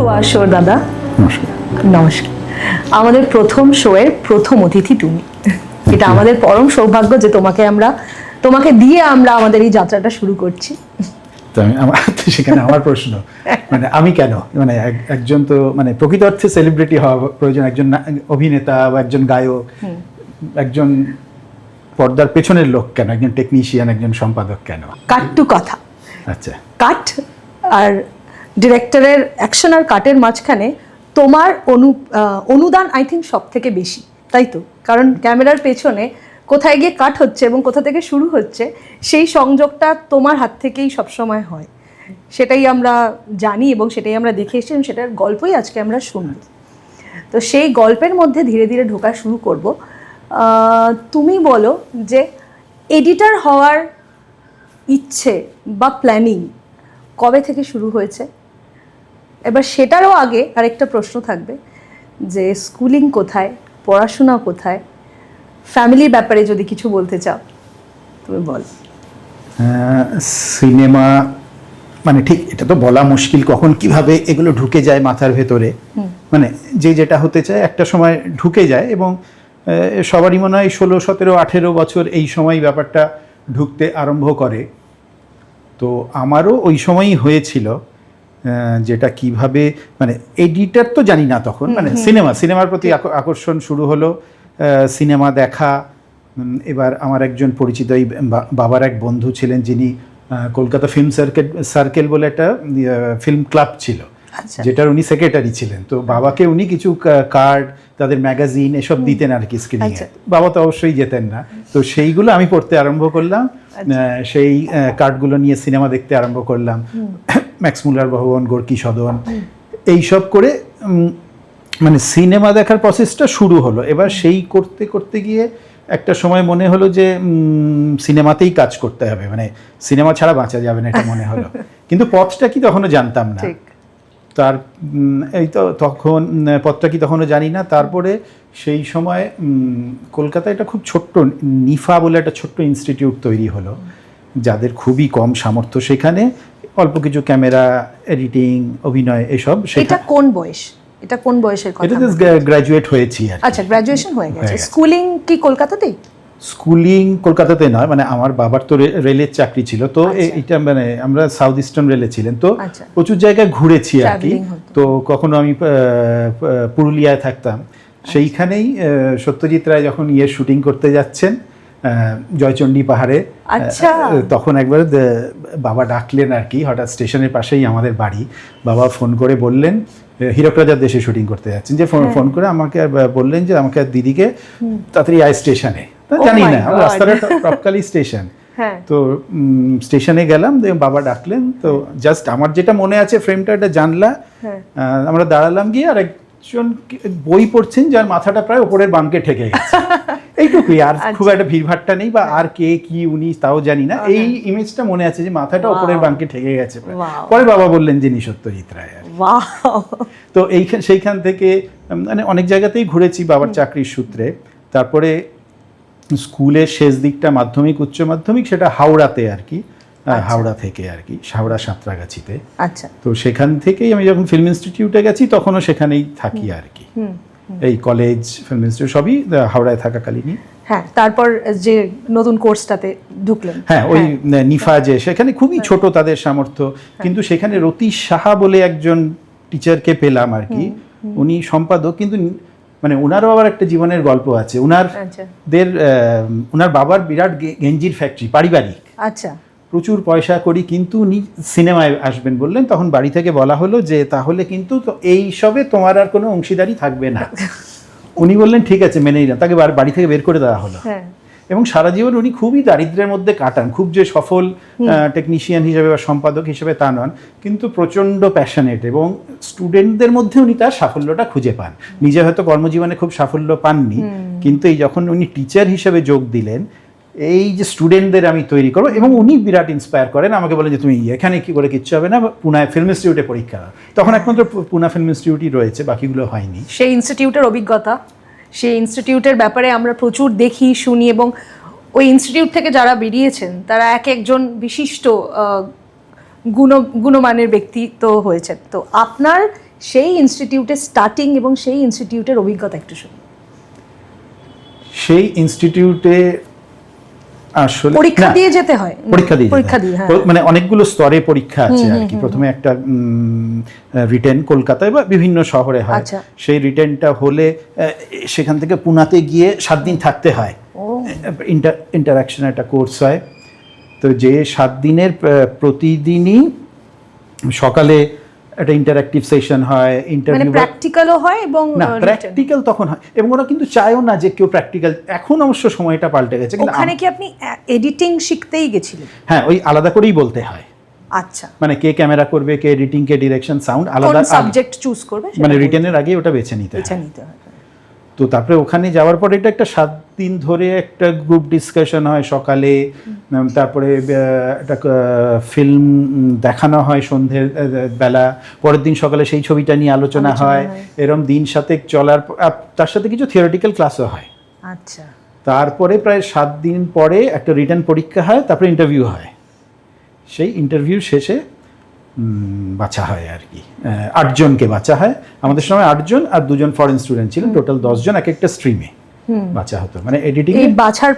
To our show দাদা। নমস্কার। নমস্কার। আমাদের প্রথম শোয়ের প্রথম অতিথি তুমি। এটা আমাদের পরম সৌভাগ্য যে তোমাকে দিয়ে আমরা আমাদের এই যাত্রাটা শুরু করছি। তো সেখানে আমার প্রশ্ন, মানে আমি কেন, মানে একজন তো মানে প্রকৃত অর্থে সেলিব্রিটি হওয়া প্রয়োজন, একজন অভিনেতা বা একজন গায়ক, একজন পর্দার পেছনের লোক কেন, একজন টেকনিশিয়ান, একজন সম্পাদক কেন? কাট টু কথা। আচ্ছা, কাট আর ডিরেক্টরের অ্যাকশন আর কাটের মাঝখানে তোমার অনুদান আই থিঙ্ক সব থেকে বেশি, তাই তো? কারণ ক্যামেরার পেছনে কোথায় গিয়ে কাট হচ্ছে এবং কোথা থেকে শুরু হচ্ছে সেই সংযোগটা তোমার হাত থেকেই সবসময় হয়, সেটাই আমরা জানি এবং সেটাই আমরা দেখে এসেছি এবং সেটার গল্পই আজকে আমরা শুনব। তো সেই গল্পের মধ্যে ধীরে ধীরে ঢোকা শুরু করব। তুমি বলো যে এডিটর হওয়ার ইচ্ছে বা প্ল্যানিং কবে থেকে শুরু হয়েছে? এবার সেটারও আগে আরেকটা প্রশ্ন থাকবে যে স্কুলিং কোথায়, পড়াশোনা কোথায়, ফ্যামিলির ব্যাপারে যদি কিছু বলতে চাও তুমি বল। সিনেমা মানে ঠিক এটা তো বলা মুশকিল, কখন কিভাবে এগুলো ঢুকে যায় মাথার ভেতরে, মানে যেটা হতে চায় একটা সময় ঢুকে যায় এবং সবারই মনে হয় 16, 17, 18 বছর এই সময় ব্যাপারটা ঢুকতে আরম্ভ করে। তো আমারও ওই সময়ই হয়েছিল, যেটা কিভাবে মানে এডিটর তো জানি না তখন, মানে সিনেমার প্রতি আকর্ষণ শুরু হলো, সিনেমা দেখা। এবার আমার একজন পরিচিত বাবার এক বন্ধু ছিলেন যিনি কলকাতা ফিল্ম সার্কেল বলে একটা ফিল্ম ক্লাব ছিল, যেটার উনি সেক্রেটারি ছিলেন। তো বাবাকে উনি কিছু কার্ড, তাদের ম্যাগাজিন এসব দিতেন আর কি স্ক্রিনিংয়ে। বাবা তো অবশ্যই যেতেন না, তো সেইগুলো আমি পড়তে আরম্ভ করলাম। সেই কার্ডগুলো নিয়ে সিনেমা দেখতে আরম্ভ করলাম, ম্যাক্স মুলার ভবন, গোর্কি সদন, এইসব করে মানে সিনেমা দেখার প্রসেসটা শুরু হলো। এবার সেই করতে করতে গিয়ে একটা সময় মনে হলো যে সিনেমাতেই কাজ করতে হবে, মানে সিনেমা ছাড়া বাঁচা যাবে না, এটা মনে হলো। কিন্তু পথটা কি তখনও জানতাম না, তার এই তো তখন পথটা কি তখনও জানি না। তারপরে সেই সময় কলকাতায় একটা খুব ছোট্ট নিফা বলে একটা ছোট্ট ইনস্টিটিউট তৈরি হলো, যাদের খুবই কম সামর্থ্য, সেখানে অল্প কিছু ক্যামেরা, এডিটিং, অভিনয় এসব। এটা কোন বয়স, এটা কোন বয়সের কথা? এটা গ্র্যাজুয়েট হয়েছি আর। আচ্ছা, গ্র্যাজুয়েশন হয়ে গেছে। স্কুলিং কি কলকাতাতেই? স্কুলিং কলকাতাতে নয়, মানে আমার বাবার তো রেলের চাকরি ছিল, তো এটা মানে আমরা সাউথ ইস্টার্ন রেলে ছিলেন, তো প্রচুর জায়গায় ঘুরেছি আর কি। তো কখনো আমি পুরুলিয়ায় থাকতাম, সেইখানেই সত্যজিৎ রায় যখন শুটিং করতে যাচ্ছেন জয়চণ্ডী পাহাড়ে, তখন একবার বাবা ডাকলেন আর কি, হঠাৎ স্টেশনের পাশেই আমাদের বাড়ি। বাবা ফোন করে বললেন হীরক রাজার দেশে শুটিং করতে যাচ্ছেন, যে ফোন করে আমাকে বললেন যে আমাকে দিদিকে তাড়াতাড়ি আয় স্টেশনে। জানি না, রাস্তাটা টপকালি স্টেশন, তো স্টেশনে গেলাম, বাবা ডাকলেন। তো জাস্ট আমার যেটা মনে আছে ফ্রেমটা, একটা জানলা, আমরা দাঁড়ালাম, গিয়ে আর একজন বই পড়ছেন যার মাথাটা প্রায় ওপরের বাঙ্কে ঠেকে গেছে, এইটুকুই। আর খুব একটা ভিড়ভাট্টা নেই, বা আর কে কি উনি তাও জানি না। এই ইমেজটা মনে আছে যে মাথাটা ওপরের বাঙ্কে ঠেকে গেছে। পরে বাবা বললেন যিনি সত্যজিৎ রায়। তো সেইখান থেকে মানে অনেক জায়গাতেই ঘুরেছি বাবার চাকরির সূত্রে। তারপরে স্কুলের শেষ দিকটা মাধ্যমিক, উচ্চ মাধ্যমিক, সেটা হাওড়াতে আর কি, হাওড়া থেকে আর কি, হাওড়া সাঁতরাগাছিতে। আচ্ছা, তো সেখান থেকেই আমি যখন ফিল্ম ইনস্টিটিউটে গেছি তখনও সেখানেই থাকি আর কি। এই কলেজ, ফিল্ম ইনস্টিটিউট সবই হাওড়ায় থাকাকালীনই। হ্যাঁ, তারপর যে নতুন কোর্সটাতে ঢুকলেন, হ্যাঁ ওই নিফা, যে সেখানে খুবই ছোট তাদের সামর্থ্য, কিন্তু সেখানে রতি সাহা বলে একজন টিচারকে পেলাম আর কি। উনি সম্পাদক, কিন্তু মানে ওনারও আবার একটা জীবনের গল্প আছে। ওনার বাবার বিরাট গেঞ্জির ফ্যাক্টরি, পারিবারিক, আচ্ছা, প্রচুর পয়সা করি, কিন্তু উনি সিনেমায় আসবেন বললেন। তখন বাড়ি থেকে বলা হলো যে তাহলে কিন্তু এই সবে তোমার আর কোনো অংশীদারি থাকবে না। উনি বললেন ঠিক আছে, মেনে নিলাম। তাকে বাড়ি থেকে বের করে দেওয়া হলো, এবং সারা জীবন উনি খুবই দারিদ্র্যের মধ্যে কাটান। খুব যে সফল টেকনিশিয়ান হিসেবে বা সম্পাদক হিসেবে তা নন, কিন্তু প্রচণ্ড প্যাশনেট, এবং স্টুডেন্টদের মধ্যে উনি তার সাফল্যটা খুঁজে পান। নিজে হয়তো কর্মজীবনে খুব সাফল্য পাননি, কিন্তু এই যখন উনি টিচার হিসেবে যোগ দিলেন, এই যে স্টুডেন্টদের আমি তৈরি করবো, এবং উনি বিরাট ইন্সপায়ার করেন। আমাকে বলেন যে তুমি এখানে কি করে কিচ্ছু হবে না, পুনায় ফিল্ম ইনস্টিটিউটে পরীক্ষা। তখন একমাত্র পুনা ফিল্ম ইনস্টিটিউটই রয়েছে, বাকিগুলো হয়নি। সেই ইনস্টিটিউটের অভিজ্ঞতা, সেই ইনস্টিটিউটের ব্যাপারে আমরা প্রচুর দেখি, শুনি, এবং ওই ইনস্টিটিউট থেকে যারা বেরিয়েছেন তারা এক একজন বিশিষ্ট গুণমানের ব্যক্তিত্ব হয়েছেন। তো আপনার সেই ইনস্টিটিউটের স্টার্টিং এবং সেই ইনস্টিটিউটের অভিজ্ঞতা একটু শুনি। সেই ইনস্টিটিউটে আসলে পরীক্ষা দিয়ে যেতে হয়, পরীক্ষা দিয়ে হ্যাঁ, মানে অনেকগুলো স্তরে পরীক্ষা আছে আর কি। প্রথমে একটা রিটেন কলকাতায় বা বিভিন্ন শহরে হয়, সেই রিটেনটা হলে সেখান থেকে পুনাতে গিয়ে 7 দিন থাকতে হয়, ইন্টারাকশন একটা কোর্স হয়। তো যে 7 দিনের প্রতিদিনই সকালে একটা ইন্টারঅ্যাক্টিভ সেশন হয়, ইন্টারভিউ, প্র্যাকটিক্যালও হয় এবং না প্র্যাকটিক্যাল তখন হয়, এবং ওরা কিন্তু চায়ও না যে কেউ প্র্যাকটিক্যাল, এখন অবশ্য সময়টা পাল্টে গেছে। কিন্তু ওখানে কি আপনি এডিটিং শিখতেই গেছিলেন? হ্যাঁ, ওই আলাদা করেই বলতে হয়। আচ্ছা, মানে কে ক্যামেরা করবে, কে এডিটিং, কে ডিরেকশন, সাউন্ড আলাদা, সাবজেক্ট চুজ করবে মানে রিটেনের আগে ওটা বেছে নিতে হয়। হয়। তো তারপরে ওখানে যাওয়ার পরে এটা একটা 7 দিন ধরে একটা গ্রুপ ডিসকাশন হয় সকালে, তারপরে একটা ফিল্ম দেখানো হয় সন্ধ্যের বেলা, পরের দিন সকালে সেই ছবিটা নিয়ে আলোচনা হয়। এরকম দিন সাথে চলার তার সাথে কিছু থিওরিটিক্যাল ক্লাসও হয়। আচ্ছা, তারপরে প্রায় 7 দিন পরে একটা রিটেন পরীক্ষা হয়, তারপরে ইন্টারভিউ হয়। সেই ইন্টারভিউ শেষে বাছা হয় আর কি, 8 জনকে বাছা হয়। আমাদের সময় 8 জন আর 2 জন ফরেন স্টুডেন্ট ছিলেন, টোটাল 10 জন এক একটা স্ট্রিমে বাছা হতো। মানে এডিটিং এই বাছার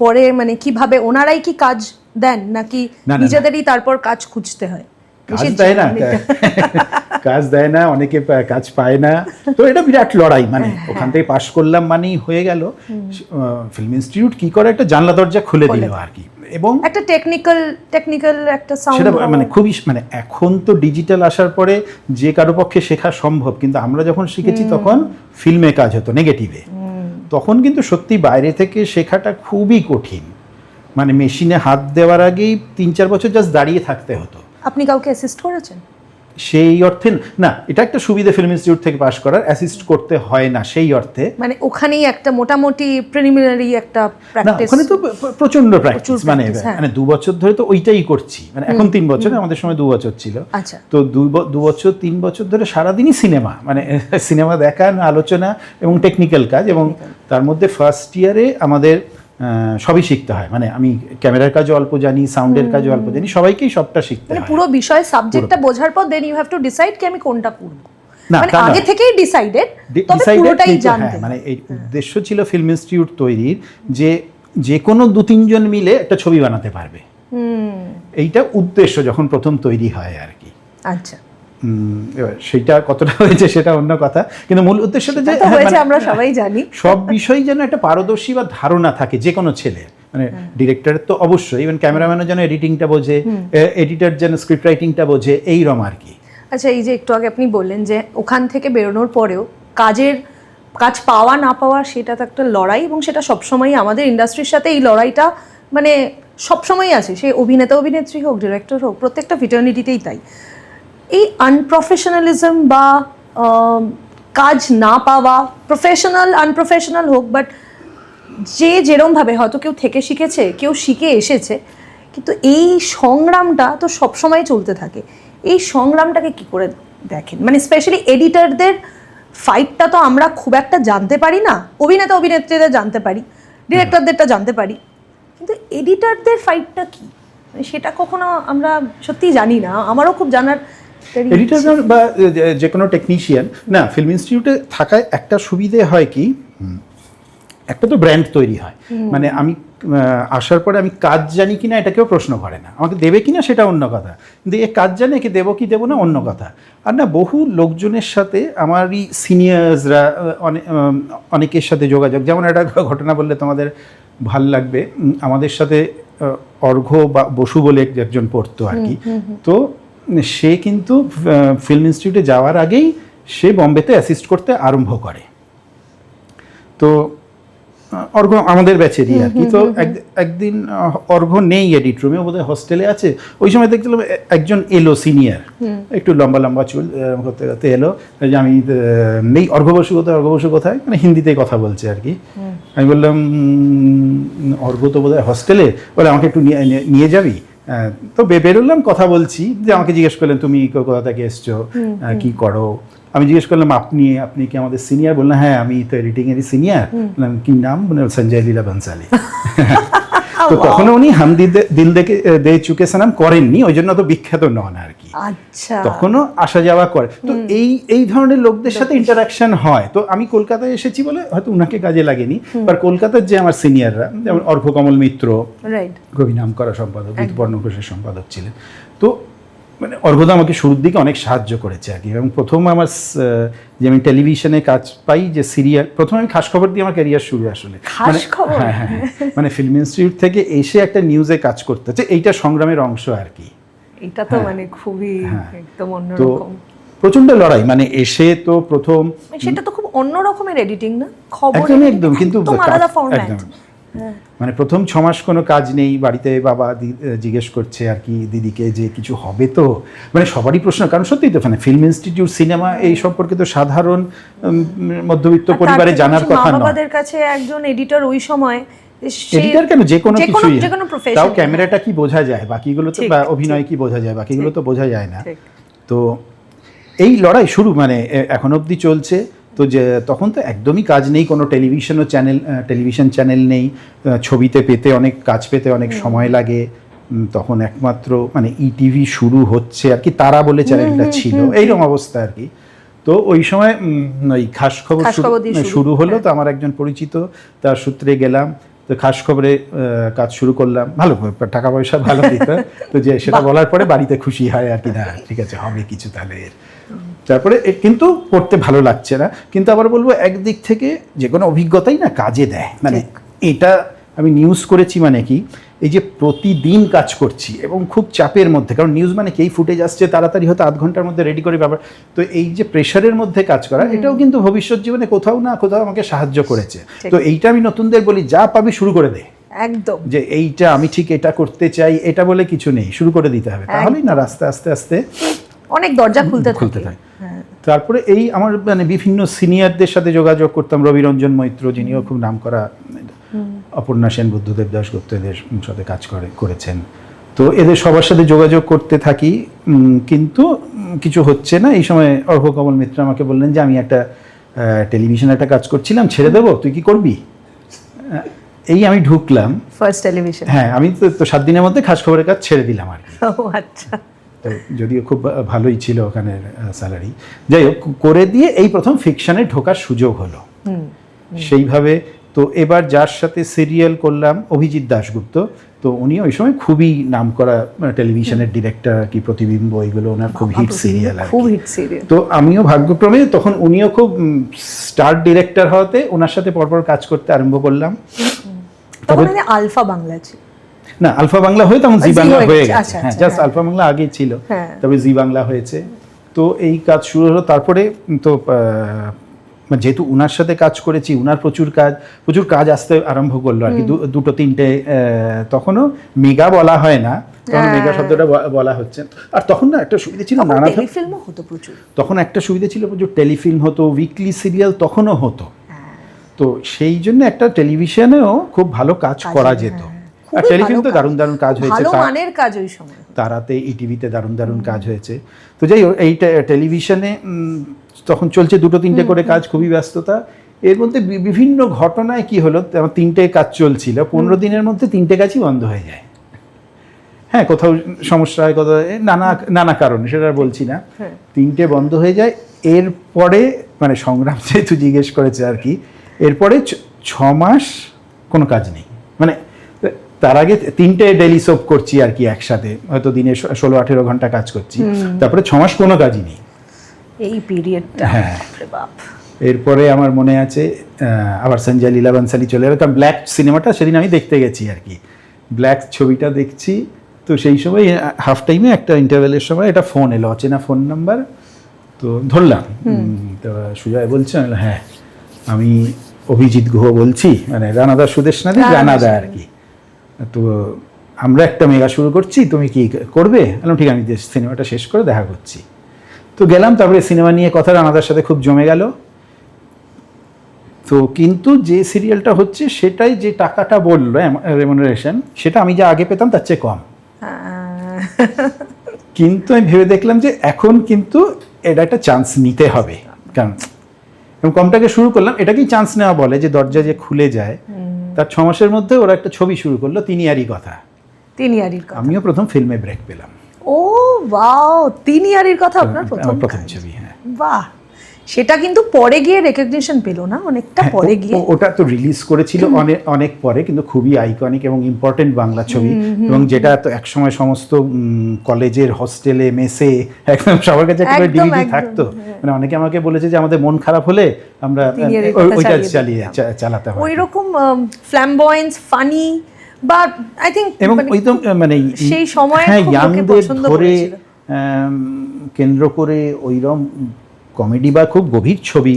পরে মানে কিভাবে ওনারাই কি কাজ দেন নাকি নিজেদেরই তারপর কাজ খুঁজতে হয়? কাজ দেয় না, কাজ দেয় না, অনেকে কাজ পায় না। তো এটা বিরাট লড়াই, মানে ওখান থেকে পাশ করলাম মানেই হয়ে গেল। ফিল্ম ইনস্টিটিউট কি করে, একটা জানলা দরজা খুলে দিল আর কি, এবং একটা টেকনিক্যাল একটা সাউন্ড, সেটা মানে খুবই, মানে এখন তো ডিজিটাল আসার পরে যে কারো পক্ষে শেখা সম্ভব, কিন্তু আমরা যখন শিখেছি তখন ফিল্মে কাজ হতো নেগেটিভে। তখন কিন্তু সত্যি বাইরে থেকে শেখাটা খুবই কঠিন, মানে মেশিনে হাত দেওয়ার আগেই 3-4 বছর জাস্ট দাঁড়িয়ে থাকতে হতো। আপনি কাউকে অ্যাসিস্ট করেছেন? সেই অর্থে না, এটা একটা সুবিধা ফিল্ম ইনস্টিটিউট থেকে পাশ করার, অ্যাসিস্ট করতে হয় না সেই অর্থে। মানে ওখানেই একটা মোটামুটি প্রিলিমিনারি একটা প্র্যাকটিস, ওখানে তো প্রচন্ড প্র্যাকটিস, মানে 2 বছর ধরে তো ওইটাই করছি। মানে এখন 3 বছর, আমাদের সময় 2 বছর ছিল। আচ্ছা, তো 2 বছর 3 বছর ধরে সারাদিনই সিনেমা, মানে সিনেমা দেখা, আলোচনা এবং টেকনিক্যাল কাজ। এবং তার মধ্যে ফার্স্ট ইয়ারে আমাদের সবই শিখতে হয়। মানে আমি ক্যামেরার কাজও অল্প জানি, সাউন্ডের কাজও অল্প জানি, সবাইকেই সবটা শিখতে হয়। পুরো বিষয় সাবজেক্টটা বোঝার পর then you have to decide কি আমি কোনটা করব। মানে আগে থেকেই ডিসাইডেড, তবে পুরোটাই জানতে। মানে এই উদ্দেশ্য ছিল ফিল্ম ইনস্টিটিউট তৈরির, যে কোনো 2-3 জন মিলে একটা ছবি বানাতে পারবে, এইটা উদ্দেশ্য যখন প্রথম তৈরি হয় আর কি। আচ্ছা, এবার সেটা কতটা হয়েছে সেটা অন্য কথা, কিন্তু মূল উদ্দেশ্যটা যে আমরা সবাই জানি সব বিষয় যেন একটা পারদর্শী বা ধারণা থাকে যে কোনো ছেলে, মানে ডিরেক্টরের তো অবশ্যই, ইভেন ক্যামেরাম্যানও যেন এডিটিংটা বোঝে, এডিটর যেন স্ক্রিপ্ট রাইটিংটা বোঝে, এইরকম আর কি। আচ্ছা, এই যে একটু আগে আপনি বললেন যে ওখান থেকে বেরোনোর পরেও কাজ পাওয়া না পাওয়া সেটা তো একটা লড়াই, এবং সেটা সবসময় আমাদের ইন্ডাস্ট্রির সাথে এই লড়াইটা মানে সবসময় আছে, সে অভিনেত্রী হোক, ডিরেক্টর হোক, প্রত্যেকটা ফিটার্নিটিতেই তাই। এই আনপ্রফেশনালিজম বা কাজ না পাওয়া, প্রফেশনাল আনপ্রফেশনাল হোক, বাট যেরমভাবে হয়তো কেউ থেকে শিখেছে, কেউ শিখে এসেছে, কিন্তু এই সংগ্রামটা তো সবসময় চলতে থাকে। এই সংগ্রামটাকে কি করে দেখেন? মানে স্পেশালি এডিটরদের ফাইটটা তো আমরা খুব একটা জানতে পারি না, অভিনেত্রীদের জানতে পারি, ডিরেক্টরদেরটা জানতে পারি, কিন্তু এডিটরদের ফাইটটা কি, সেটা কখনো আমরা সত্যিই জানি না। আমারও খুব জানার, এডিটর বা যে কোনো টেকনিশিয়ান না, ফিল্ম ইনস্টিটিউটে থাকায় একটা সুবিধে হয় কি, একটা তো ব্র্যান্ড তৈরি হয়। মানে আমি আসার পরে আমি কাজ জানি কিনা এটা কেউ প্রশ্ন করে না, আমাকে দেবে কিনা সেটা অন্য কথা, কিন্তু এ কাজ জানে, একে দেবো কি দেবো না অন্য কথা। আর না, বহু লোকজনের সাথে আমারই সিনিয়র্সরা অনেকের সাথে যোগাযোগ, যেমন একটা ঘটনা বললে তোমাদের ভাল লাগবে। আমাদের সাথে অর্ঘ্য বা বসু বলে একজন পড়তো আর কি। তো সে কিন্তু ফিল্ম ইনস্টিটিউটে যাওয়ার আগেই সে বম্বেতে অ্যাসিস্ট করতে আরম্ভ করে। তো অর্ঘ্য আমাদের ব্যাচেরই আর কি। তো একদিন অর্ঘ্য নেই এডিট রুমে, বোধহয় হোস্টেলে আছে। ওই সময় দেখছিলাম একজন এলো সিনিয়র, একটু লম্বা চুল করতে করতে এলো, যে আমি নেই, অর্ঘ্য বসু কোথায়, মানে হিন্দিতেই কথা বলছে আর কি। আমি বললাম অর্ঘ্য তো বোধহয় হোস্টেলে, বলে আমাকে একটু নিয়ে যাবি। তো বেরোলাম, কথা বলছি, যে আমাকে জিজ্ঞেস করলেন তুমি কোথা থেকে এসছো, কি করো। আমি জিজ্ঞেস করলাম আপনি কি আমাদের সিনিয়র? বললাম হ্যাঁ, আমি তো এডিটিং এরই সিনিয়র। বললাম কি নাম? বললাম সঞ্জয় লীলা বনসালি। তো তখন উনি হাম দিল দে চুকে সানাম করেননি, ওই জন্য তো বিখ্যাত নন আর কি। আচ্ছা, তখনও আসা যাওয়া করে। তো এই ধরনের লোকদের সাথে ইন্টারাকশন হয়। তো আমি কলকাতায় এসেছি বলে হয়তো উনাকে কাজে লাগেনি, আর কলকাতার যে আমার সিনিয়ররা যেমন অর্ঘ্যকমল মিত্র, রাইট, কবি নাম করা সম্পাদক, ঋতুপর্ণ ঘোষের সম্পাদক ছিলেন। তো মানে অর্ঘ্যদা আমাকে শুরুর দিকে অনেক সাহায্য করেছে আর কি। এবং প্রথম আমার যে আমি টেলিভিশনে কাজ পাই, যে সিরিয়াল, প্রথমে আমি খাস খবর দিয়ে আমার ক্যারিয়ার শুরু আসলে। খাস খবর? হ্যাঁ হ্যাঁ, মানে ফিল্ম ইনস্টিটিউট থেকে এসে একটা নিউজে কাজ করতে হচ্ছে, এইটা সংগ্রামের অংশ আর কি। এটা তো মানে খুবই একদম তো অন্যরকম, প্রচন্ড লড়াই, মানে এসে তো প্রথম, সেটা তো খুব অন্য রকমের এডিটিং না, খবর একদম কিন্তু আলাদা ফরম্যাট। মানে প্রথম 6 মাস কোনো কাজ নেই, বাড়িতে বাবা জিজ্ঞেস করছে আর কি দিদিকে যে কিছু হবে তো, মানে সবারই প্রশ্ন, কারণ সত্যিই তো মানে ফিল্ম ইনস্টিটিউট, সিনেমা এই সম্পর্কে তো সাধারণ মধ্যবিত্ত পরিবারে জানার কথা নয়। আমাদের কাছে একজন এডিটর ওই সময়, এডিটর কেন, যে কোনো কিছুই, প্রফেশন, তাও ক্যামেরাটা কি বোঝা যায়, বাকিগুলো তো, বা অভিনয় কি বোঝা যায়, বাকিগুলো তো বোঝা যায় না। তো এই লড়াই শুরু, মানে এখন অবধি চলছে। তো যে তখন তো একদমই কাজ নেই, কোনো টেলিভিশন চ্যানেল নেই, ছবিতে পেতে অনেক কাজ পেতে অনেক সময় লাগে। তখন একমাত্র মানে ইটিভি শুরু হচ্ছে আর কি, তারা বলে চ্যানেলটা ছিল, এইরকম অবস্থা আর কি। তো ওই সময় ওই খাস খবর শুরু হলো। তো আমার একজন পরিচিত, তার সূত্রে গেলাম, তো খাস খবরে কাজ শুরু করলাম। ভালো টাকা পয়সা ভালো দিত, তো যে সেটা বলার পরে বাড়িতে খুশি হয় আর কি, না ঠিক আছে হবে কিছু তাহলে। তারপরে কিন্তু করতে ভালো লাগছে না, কিন্তু আবার বলবো একদিক থেকে যে কোনো অভিজ্ঞতাই না কাজে দেয়। মানে এটা আমি নিউজ করেছি মানে কি, এই যে প্রতিদিন কাজ করছি এবং খুব চাপের মধ্যে, কারণ নিউজ মানে কি ফুটেজ আসছে তাড়াতাড়ি হয়তো আধ ঘন্টার মধ্যে রেডি করে ব্যাপার। তো এই যে প্রেশারের মধ্যে কাজ করা, এটাও কিন্তু ভবিষ্যৎ জীবনে কোথাও না কোথাও আমাকে সাহায্য করেছে। তো এইটা আমি নতুনদের বলি, যা পাবি শুরু করে দে, একদম, যে এইটা আমি ঠিক এটা করতে চাই, এটা বলে কিছু নেই, শুরু করে দিতে হবে, তাহলেই না রাস্তা আস্তে আস্তে অনেক দরজা খুলতে থাকে। তারপরে এই আমার মানে বিভিন্ন সিনিয়রদের সাথে যোগাযোগ করতাম, রবিরঞ্জন মৈত্র যিনিও খুব নামকরা, অপর্ণা সেন, বুদ্ধদেব দাশগুপ্ত, এদের সাথে কাজ করেছেন। তো এদের সবার সাথে যোগাযোগ করতে থাকি, কিন্তু কিছু হচ্ছে না। এই সময় অর্ঘ্যকমল মিত্র আমাকে বললেন যে আমি একটা টেলিভিশনে একটা কাজ করছিলাম, ছেড়ে দেবো, তুই কি করবি? এই আমি ঢুকলাম ফার্স্ট টেলিভিশন, হ্যাঁ, আমি তো 7 দিনের মধ্যে খাস খবরের কাজ ছেড়ে দিলাম আর কি। আচ্ছা, তো যদিও খুব ভালোই ছিল ওখানের স্যালারি, যাই হোক করে দিয়ে এই প্রথম ফিকশনে ঢোকার সুযোগ হলো সেইভাবে। তো এবার যার সাথে সিরিয়াল করলাম অভিজিৎ দাশগুপ্ত, তো উনি ওই সময় খুবই নামকরা টেলিভিশনের ডিরেক্টর কি, প্রতিবিম্ব, এগুলো ওনার খুব হিট সিরিয়াল। তো আমিও ভাগ্যক্রমে তখন উনিও খুব স্টার ডিরেক্টর হওয়াতে ওনার সাথে পরপর কাজ করতে আরম্ভ করলাম। তবে আলফা বাংলা ছিল না, আলফা বাংলা হয়ে তখন জি বাংলা হয়ে গেছে, হ্যাঁ জাস্ট আলফা বাংলা আগে ছিল, তবে জি বাংলা হয়েছে। তো এই কাজ শুরু হলো। তারপরে তো যেহেতু উনার সাথে কাজ করেছি, উনার প্রচুর কাজ আসতে আরম্ভ করলো আর কি, 2-3টে, তখনও মেগা বলা হয় না, তখন মেগা শব্দটা বলা হচ্ছে। আর তখন না একটা সুবিধা ছিল, নানা ফিল্মও হতো প্রচুর, তখন একটা সুবিধা ছিল, প্রচুর টেলিফিল্ম হতো, উইকলি সিরিয়াল তখনও হতো। তো সেই জন্য একটা টেলিভিশনেও খুব ভালো কাজ করা যেত। আর টেলিফিল্ম তো দারুণ দারুণ কাজ হয়েছে, তারাতে, ইটিভিতে দারুণ কাজ হয়েছে। তো যাই হোক, এই টেলিভিশনে তখন চলছে 2-3টে করে কাজ, খুবই ব্যস্ততা। এর মধ্যে বিভিন্ন ঘটনায় কি হলো, 3টে কাজ চলছিল, 15 দিনের মধ্যে 3টে কাজই বন্ধ হয়ে যায়। হ্যাঁ, কোথাও সমস্যা হয়, কোথাও নানা কারণে, সেটা বলছি না, 3টে বন্ধ হয়ে যায়। এরপরে মানে সংগ্রাম যেহেতু জিজ্ঞেস করেছে আর কি, এরপরে 6 মাস কোনো কাজ নেই। মানে তার আগে 3টে ডেলি সোপ করছি আর কি একসাথে, হয়তো দিনে 16-18 ঘন্টা কাজ করছি, তারপরে 6 মাস কোনো কাজই নেই এই পিরিয়ডটা। হ্যাঁ, এরপরে আমার মনে আছে আবার সঞ্জয় লীলা বানসালি চলে এলো, কারণ ব্ল্যাক সিনেমাটা সেদিন আমি দেখতে গেছি আর কি, ব্ল্যাক ছবিটা দেখছি। তো সেই সময় হাফ টাইমে একটা ইন্টারভেলের সময় একটা ফোন এলো, অচেনা ফোন নাম্বার, তো ধরলাম। তো সুজয় বলছে, হ্যাঁ আমি অভিজিৎ গুহ বলছি, মানে রানাদা, সুদেশনাদি রানাদা আর কি। তো আমরা একটা মেগা শুরু করছি, তুমি কি করবে? বললাম ঠিক, আমি সিনেমাটা শেষ করে দেখা করছি। তো গেলাম, তারপরে সিনেমা নিয়ে কথা রানাদার সাথে খুব জমে গেল। তো কিন্তু যে সিরিয়ালটা হচ্ছে সেটাই যে টাকাটা বললো রেমুনারেশন, সেটা আমি যা আগে পেতাম তার চেয়ে কম। কিন্তু আমি ভেবে দেখলাম যে এখন কিন্তু এটা একটা চান্স নিতে হবে, কারণ কমটাকে শুরু করলাম, এটাকেই চান্স নেওয়া বলে, যে দরজা যে খুলে যায়। তার 6 মাসের মধ্যে ওরা একটা ছবি শুরু করলো, তিনিয়ারি কথা। তিনিয়ারির কথা, আমিও প্রথম ফিল্মে ব্রেক পেলাম। ও ওয়াও, তিনিয়ারির কথা আপনার আমার প্রথম কাজ। ছবি, হ্যাঁ। বাহ, সেটা কিন্তু পরে গিয়ে রেকগনিশন পেলো না, অনেকটা হ্যাঁ, পরে গিয়ে। ওটা তো রিলিজ করেছিল অনেক পরে, কিন্তু খুবই আইকনিক এবং ইম্পর্টেন্ট বাংলা ছবি, এবং যেটা তো একসময় সমস্ত কলেজের হোস্টেলে মেসে একদম সবার কাছে একটা একদম, ডিভিডি একদম, থাকতো। হ্যাঁ। মানে অনেকে আমাকে বলেছে যে আমাদের মন খারাপ হলে আমরা তিনিয়ারির কথা ওইটা চালিয়ে চালাতে হয়। ওই রকম ফ্ল্যামবয়েন্স, ফানি, বা আই থিঙ্ক এবং ওই তো মানে সেই সময় হ্যাঁ, খুব লোকে ইয়াংদের পছন্দ ধরে করেছিল। কেন্দ্র করে ওইরকম কমেডি বা খুব গভীর ছবি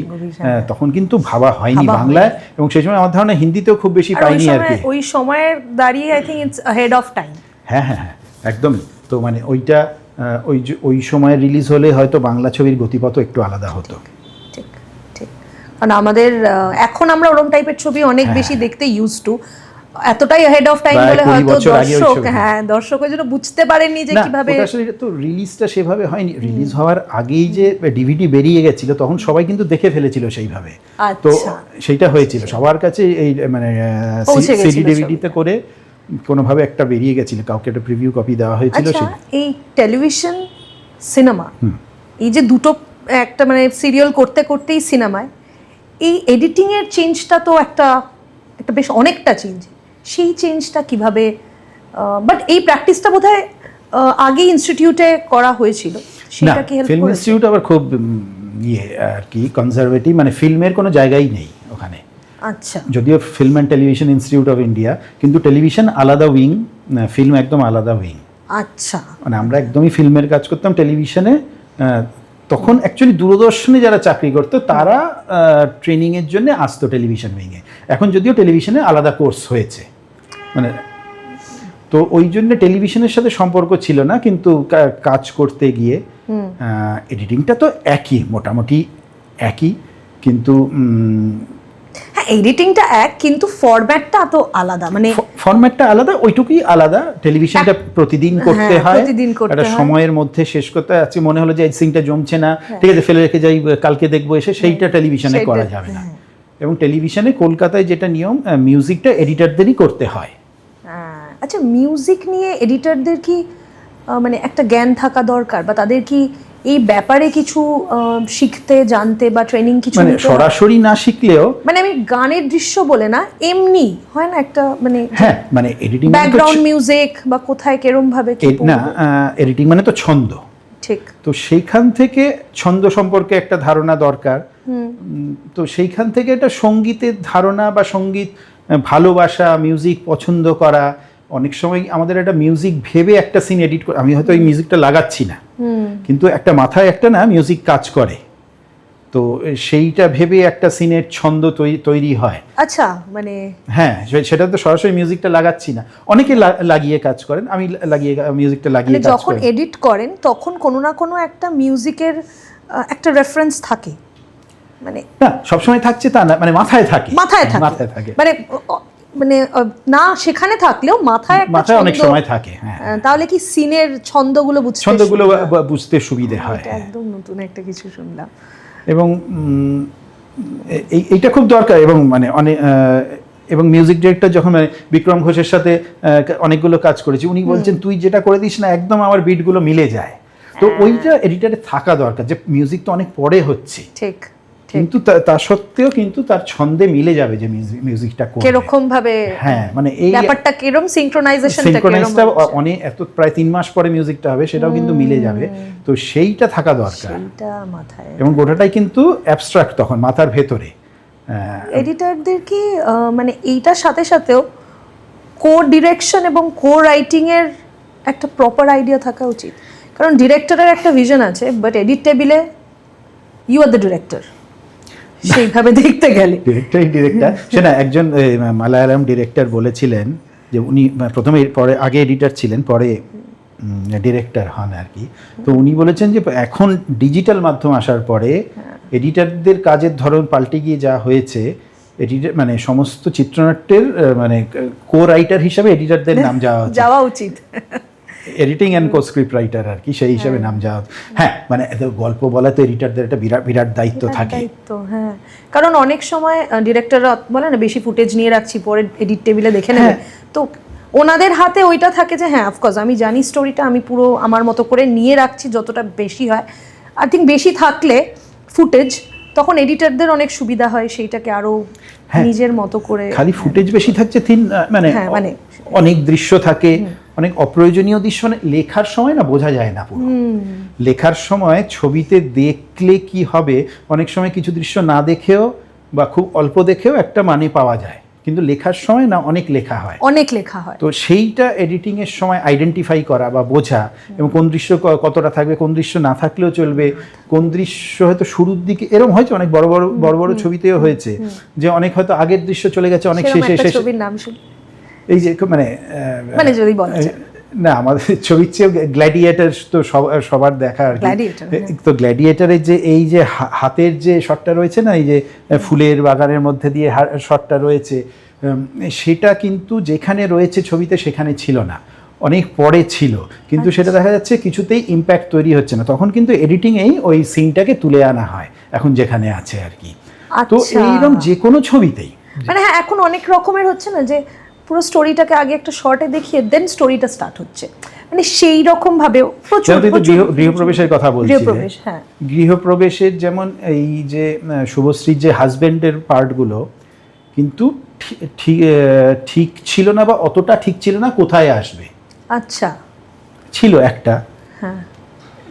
তখন কিন্তু ভাবা হয়নি বাংলায়, এবং সেই সময় আমার ধারণা হিন্দিতেও খুব বেশি পাইনি আর কি। ওই সময়ের দাঁড়িয়ে I think it's head of time. হ্যাঁ হ্যাঁ হ্যাঁ, একদমই। তো মানে ওইটা ওই সময় রিলিজ হলে হয়তো বাংলা ছবির গতিপথ একটু আলাদা হতো। ঠিক ঠিক, কারণ আমাদের এখন আমরা ওরকম টাইপের ছবি অনেক বেশি দেখতে ইউজ টু, এতটাই হেড অফ টাইম বলে হয়তো দর্শকের জন্য বুঝতে পারেননি যে কিভাবে। আসলে তো রিলিজটা সেভাবে হয়নি, রিলিজ হওয়ার আগেই যে ডিভিডি বেরিয়ে গেছিল তখন সবাই কিন্তু দেখে ফেলেছিল সেইভাবে। তো সেইটা হয়েছিল সবার কাছে, এই মানে সিডি ডিভিডিতে করে কোনোভাবে একটা বেরিয়ে গেছিল, কাউকে একটা প্রিভিউ কপি দেওয়া হয়েছিল। এই টেলিভিশন সিনেমা, এই যে দুটো একটা মানে সিরিয়াল করতে করতেই সিনেমায় এই এডিটিং এর চেঞ্জটা তো একটা বেশ অনেকটা চেঞ্জ, সেই চেঞ্জটা কিভাবে, বাট এই প্র্যাকটিসটা বোধহয় আগে ইনস্টিটিউটে করা হয়েছিল, সেটা কি হেল্প করেছে? ফিল্ম ইনস্টিটিউট আবার খুব আর কি কনজারভেটিভ, মানে ফিল্মের কোনো জায়গাই নেই ওখানে। আচ্ছা, যদিও film and television institute of India, কিন্তু টেলিভিশন আলাদা উইং, ফিল্ম একদম আলাদা উইং। আচ্ছা, মানে আমরা একদমই ফিল্মের কাজ করতাম টেলিভিশনে। তখন অ্যাকচুয়ালি দূরদর্শনে যারা চাকরি করতো তারা ট্রেনিংয়ের জন্য আসতো টেলিভিশন উইংয়ে। এখন যদিও টেলিভিশনে আলাদা কোর্স হয়েছে, মানে তো ওই জন্য টেলিভিশনের সাথে সম্পর্ক ছিল না, কিন্তু কাজ করতে গিয়ে এডিটিংটা তো একই, মোটামুটি একই, কিন্তু হ্যাঁ এডিটিংটা এক, কিন্তু ফরম্যাটটা তো আলাদা, মানে ফরম্যাটটা আলাদা, ওইটুকুই আলাদা। টেলিভিশনটা প্রতিদিন করতে হয়, একটা সময়ের মধ্যে শেষ করতে হয়। আজকে মনে হলো যে এই সিনটা জমছে না, ঠিক আছে ফেলে রেখে যাই, কালকে দেখবো এসে, সেইটা টেলিভিশনে করা যাবে না। এবং টেলিভিশনে কলকাতায় যেটা নিয়ম, মিউজিকটা এডিটরদেরই করতে হয়। আচ্ছা, মিউজিক নিয়ে এডিটরদের কি মানে একটা জ্ঞান থাকা দরকার, বা তাদের কি এই ব্যাপারে কিছু শিখতে জানতে বা ট্রেনিং কিছু, মানে সরাসরি না শিখলেও, মানে আমি গানের দৃশ্য বলে না, এমনি হয় না একটা মানে, হ্যাঁ মানে এডিটিং ব্যাকগ্রাউন্ড মিউজিক বা কোথায় কেরম ভাবে না, এডিটিং মানে তো ছন্দ, ঠিক। তো সেইখান থেকে ছন্দ সম্পর্কে একটা ধারণা দরকার। তো সেইখান থেকে একটা সঙ্গীতের ধারণা বা সঙ্গীত ভালোবাসা, মিউজিক পছন্দ করা। অনেক সময় আমাদের একটা মিউজিক ভেবে একটা সিন এডিট করে, আমি হয়তো এই মিউজিকটা লাগাচ্ছি না, কিন্তু একটা মাথায় একটা না মিউজিক কাজ করে, তো সেইটা ভেবে একটা সিনের ছন্দ তৈরি হয়। আচ্ছা, মানে হ্যাঁ, সেটা তো সরাসরি মিউজিকটা লাগাচ্ছি না, অনেকে লাগিয়ে কাজ করেন, আমি মিউজিকটা লাগিয়ে কাজ করি। যখন এডিট করেন তখন কোনো না কোনো একটা মিউজিকের একটা রেফারেন্স থাকে, মানে না সবসময় থাকছে তা না, মানে মাথায় থাকে, মানে মানে না সেখানে থাকলেও মাথায় অনেক সময় থাকে। হ্যাঁ, তাহলে কি সিনের ছন্দগুলো বুঝতে সুবিধে হয়। একদম নতুন একটা কিছু শুনলাম। এবং এইটা খুব দরকার। এবং মানে অনেক, এবং মিউজিক ডিরেক্টর যখন মানে বিক্রম ঘোষের সাথে অনেকগুলো কাজ করেছি, উনি বলছেন তুই যেটা করে দিস না একদম আমার বিটগুলো মিলে যায়। তো ওইটা এডিটারে থাকা দরকার, যে মিউজিক তো অনেক পরে হচ্ছে, ঠিক, কিন্তু তা সত্ত্বেও কিন্তু তার ছন্দে মিলে যাবে যে মিউজিকটা কিরকম ভাবে, হ্যাঁ মানে এই ব্যাপারটা কিরকম সিনক্রোনাইজেশনটা অনেক এত প্রায় 3 মাস পরে মিউজিকটা হবে, সেটাও কিন্তু মিলে যাবে। তো সেইটা থাকা দরকার, সেইটা মাথায়, এবং গোটাটাই কিন্তু অ্যাবস্ট্রাক্ট তখন মাথার ভেতরে। এডিটরদের কি মানে এইটার সাথে সাথেও কো ডিরেকশন এবং কো রাইটিং এর একটা প্রপার আইডিয়া থাকা উচিত, কারণ ডিরেক্টরের একটা ভিশন আছে, বাট এডিট টেবিলে ইউ আর দ্য ডিরেক্টর, সেইভাবে দেখতে গেলে ডিরেক্টর সেটা একজন মালায়ালাম ডিরেক্টর বলেছিলেন যে উনি প্রথমে আগে এডিটর ছিলেন, পরে ডিরেক্টর হন আর কি। তো উনি বলেছেন যে এখন ডিজিটাল মাধ্যম আসার পরে এডিটরদের কাজের ধরন পাল্টে গিয়ে যা হয়েছে, এডিটর মানে সমস্ত চিত্রনাট্যের মানে কো রাইটার হিসাবে এডিটরদের নাম যাওয়া উচিত। Editing and co script writer আর কি, সেই হিসাবে নাম যাওয়া। হ্যাঁ মানে গল্প বলা তো এডিটারদের একটা বিরাট বিরাট দায়িত্ব থাকে। হ্যাঁ, কারণ অনেক সময় ডিরেক্টররা বলে না বেশি ফুটেজ নিয়ে রাখছি পরে এডিট টেবিলে দেখে নেবে, তো ওনাদের হাতে ওইটা থাকে যে হ্যাঁ অফকোর্স আমি জানি স্টোরিটা, আমি পুরো আমার মতো করে নিয়ে রাখছি যতটা বেশি হয়। আই থিঙ্ক বেশি থাকলে ফুটেজ তখন এডিটরদের অনেক সুবিধা হয় সেইটাকে আরো নিজের মতো করে। খালি ফুটেজ বেশি থাকছে মানে অনেক দৃশ্য থাকে, অনেক অপ্রয়োজনীয় দৃশ্য, লেখার সময় না বোঝা যায় না পুরো। লেখার সময় ছবিতে দেখলে কি হবে, অনেক সময় কিছু দৃশ্য না দেখেও বা খুব অল্প দেখেও একটা মানে পাওয়া যায়, কিন্তু লেখার সময় না অনেক লেখা হয়, তো সেইটা এডিটিং এর সময় আইডেন্টিফাই করা বা বোঝা, এবং কোন দৃশ্য কতটা থাকবে, কোন দৃশ্য না থাকলেও চলবে, কোন দৃশ্য হয়তো শুরুর দিকে, এরকম হয়েছে অনেক বড় বড় ছবিতেও হয়েছে যে অনেক হয়তো আগের দৃশ্য চলে গেছে অনেক শেষে, এই যে মানে যদি বলা যায় না আমাদের ছবির চেয়ে গ্ল্যাডিয়েটর তো সবার দেখা আর কি। তো গ্ল্যাডিয়েটরের যে এই যে হাতের যে শটটা রয়েছে না, এই যে ফুলের বাগানের মধ্যে দিয়ে শটটা রয়েছে, সেটা কিন্তু যেখানে রয়েছে ছবিতে সেখানে ছিল না, অনেক পরে ছিল, কিন্তু সেটা দেখা যাচ্ছে কিছুতেই ইম্প্যাক্ট তৈরি হচ্ছে না, তখন কিন্তু এডিটিংয়েই ওই সিনটাকে তুলে আনা হয় এখন যেখানে আছে আর কি। তো এইরকম যে কোনো ছবিতেই মানে হ্যাঁ এখন অনেক রকমের হচ্ছে না যে পুরো স্টোরিটাকে আগে একটা শর্টে দেখিয়ে দেন স্টোরিটা স্টার্ট হচ্ছে, মানে সেই রকম ভাবে গৃহপ্রবেশের কথা বলছি। গৃহপ্রবেশের যেমন এই যে শুভশ্রীর যে হাজবেন্ডের পার্টগুলো কিন্তু ঠিক ছিল না, বা অতটা ঠিক ছিল না কোথায় আসবে, আচ্ছা ছিল একটা। হ্যাঁ,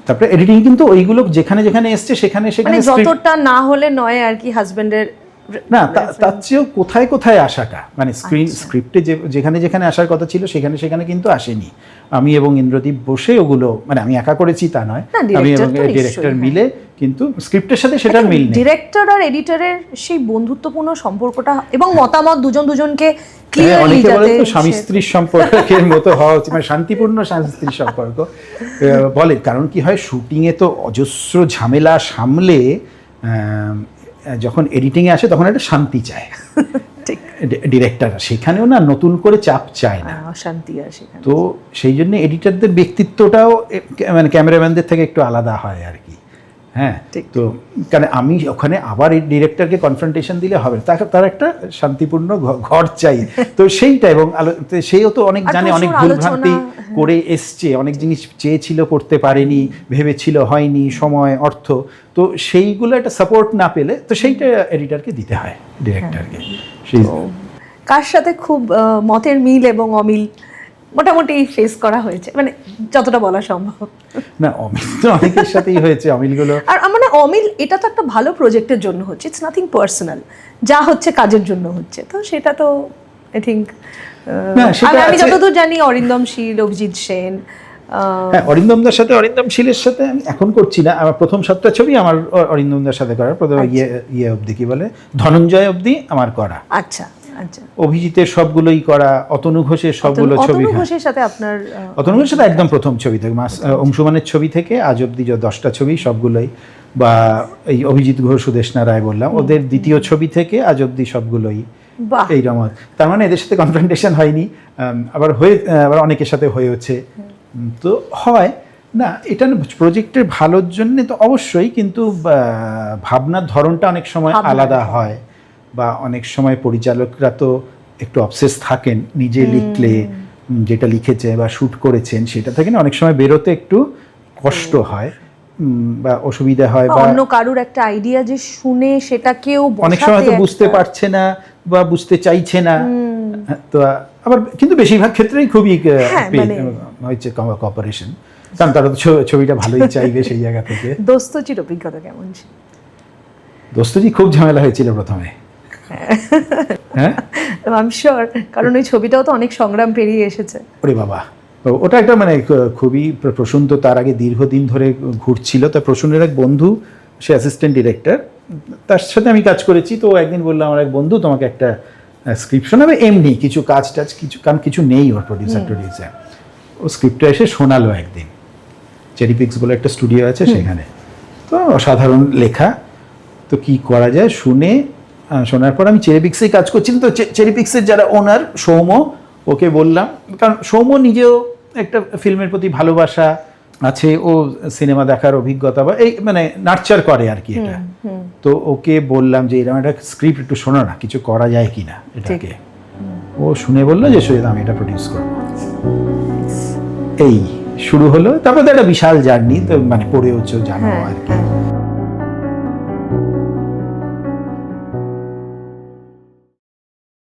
তারপরে এডিটিং কিন্তু ওইগুলো যেখানে যেখানে এসছে সেখানে সেখানে যতটা না হলে নয় আর কি হাজবেন্ডের না, তার চেয়েও কোথায় কোথায় আসাটা, মানে স্ক্রিপ্টে যেখানে যেখানে আসার কথা ছিল সেখানে সেখানে কিন্তু আসেনি। আমি এবং ইন্দ্রদীপ বসে ওগুলো, মানে আমি একা করেছি তা নয়, আমি এবং ডিরেক্টর মিলে, কিন্তু স্ক্রিপ্টের সাথে সেটার মিল নেই। ডিরেক্টর আর এডিটরের সেই বন্ধুত্বপূর্ণ সম্পর্কটা এবং মতামত দুজনকে ক্লিয়ারলি, অনেকে বলে তো স্বামী স্ত্রীর সম্পর্কের মতো হওয়া উচিত, মানে শান্তিপূর্ণ স্বামী স্ত্রীর সম্পর্ক বলে। কারণ কি হয়, শুটিংয়ে তো অজস্র ঝামেলা সামলে যখন এডিটিংয়ে আসে তখন একটা শান্তি চায় ডিরেক্টর, সেখানেও না নতুন করে চাপ চায় না, শান্তি আসে। তো সেই জন্য এডিটরদের ব্যক্তিত্বটাও মানে ক্যামেরাম্যানদের থেকে একটু আলাদা হয় আর কি। হ্যাঁ, তো কারণ আমি ওখানে আবার এই ডিরেক্টরকে কনফ্রন্টেশন দিলে হবে, তার একটা শান্তিপূর্ণ ঘর চাই, তো সেইটা। এবং সেও তো অনেক জানে, অনেক ভুলভ্রান্তি করে এসছে, অনেক জিনিস চেয়েছিল করতে পারেনি, ভেবেছিল হয়নি, সময় অর্থ, তো সেইগুলো একটা সাপোর্ট না পেলে তো সেইটা এডিটরকে দিতে হয়, ডিরেক্টরকে। কার সাথে খুব মতের মিল এবং অমিল মোটামুটি ফেস করা হয়েছে, মানে যতটা বলা সম্ভব? না, অমিল তো অনেকের সাথেই হয়েছে, অমিলগুলো। আর মানে অমিল এটা তো একটা ভালো প্রজেক্টের জন্য হচ্ছে, ইটস নাথিং পার্সোনাল, যা হচ্ছে কাজের জন্য হচ্ছে, তো সেটা তো আই থিঙ্ক আমি যতদূর জানি অরিন্দম শীল, অভিজিৎ সেন। হ্যাঁ, অরিন্দমদার সাথে, অরিন্দম শীলের সাথে আমি এখন করছি না, আমার প্রথম 7টা ছবি আমার অরিন্দমদার সাথে করা, প্রথম ইয়ে অবধি কি বলে ধনঞ্জয় অবধি আমার করা। আচ্ছা আচ্ছা, অভিজিতের সবগুলোই করা, অতনু ঘোষের সবগুলো ছবি। অতনু ঘোষের সাথে আপনার? অতনু ঘোষের সাথে একদম প্রথম ছবি থেকে, অংশুমানের ছবি থেকে আজ অবধি 10টা ছবি সবগুলোই, বা এই অভিজিৎ ঘোষ, সুদেষ্ণা রায় বললাম, ওদের দ্বিতীয় ছবি থেকে আজ অবধি সবগুলোই এইরকম। তার মানে এদের সাথে কনফ্রন্টেশন হয়নি, আবার অনেকের সাথে হয়েছে, তো হয় না। এটা প্রজেক্টের ভালোর জন্য তো অবশ্যই, কিন্তু ভাবনার ধরনটা অনেক সময় আলাদা হয়, বা অনেক সময় পরিচালকরা তো একটু অবসেস থাকেন, নিজে লিখলে যেটা লিখেছে বা শ্যুট করেছেন সেটা থেকে না অনেক সময় বেরোতে একটু কষ্ট হয় বা অসুবিধা হয়, বা অন্য কারুর একটা আইডিয়া যে শুনে সেটাকেও অনেক সময় তো বুঝতে পারছে না বা বুঝতে চাইছে না, তো আবার কিন্তু বেশিরভাগ ক্ষেত্রেই খুবই হয়েছে কোঅপারেশন, কারণ তারা তো ছবিটা ভালোই চাইবে সেই জায়গা থেকে। দোস্তজির অভিজ্ঞতা কেমন ছিল? দোস্তজি খুব ঝামেলা হয়েছিল প্রথমে। হ্যাঁ, আই এম শিওর, কারণ ওই ছবিটাও তো অনেক সংগ্রাম পেরিয়ে এসেছে। ওরে বাবা, ওটা একটা মানে খুবই, প্রসূন তো তার আগে দীর্ঘদিন ধরে ঘুরছিল, তার প্রসূনের এক বন্ধু, সে অ্যাসিস্ট্যান্ট ডিরেক্টর, তার সাথে আমি কাজ করেছি, তো একদিন বললাম আমার এক বন্ধু তোমাকে একটা স্ক্রিপ্ট শোনাবে, এমনি কিছু কাজ টাজ কিছু, কারণ কিছু নেই ওর প্রডিউসার, ও স্ক্রিপ্টটা এসে শোনালো একদিন, চেরি পিক্স বলে একটা স্টুডিও আছে সেখানে, তো অসাধারণ লেখা, তো কি করা যায় শোনার পর আমি চেরি পিক্সেই কাজ করছিলাম, তো চেরি পিক্সের যারা ওনার সৌম্য, ওকে বললাম, কারণ সৌম্য নিজেও একটা ফিল্মের প্রতি ভালোবাসা আছে, ও সিনেমা দেখার অভিজ্ঞতা বা এই মানে নার্চার করে আর কি এটা। তো ওকে বললাম যে এরকম একটা স্ক্রিপ্ট একটু শোনো না, কিছু করা যায় কিনা এটাকে। ও শুনে বললো যে সৈয়দ আমি এটা প্রডিউস করবো। এই শুরু হলো, তারপর তো একটা বিশাল জার্নি, তো মানে পড়েওছো জানো আর কি।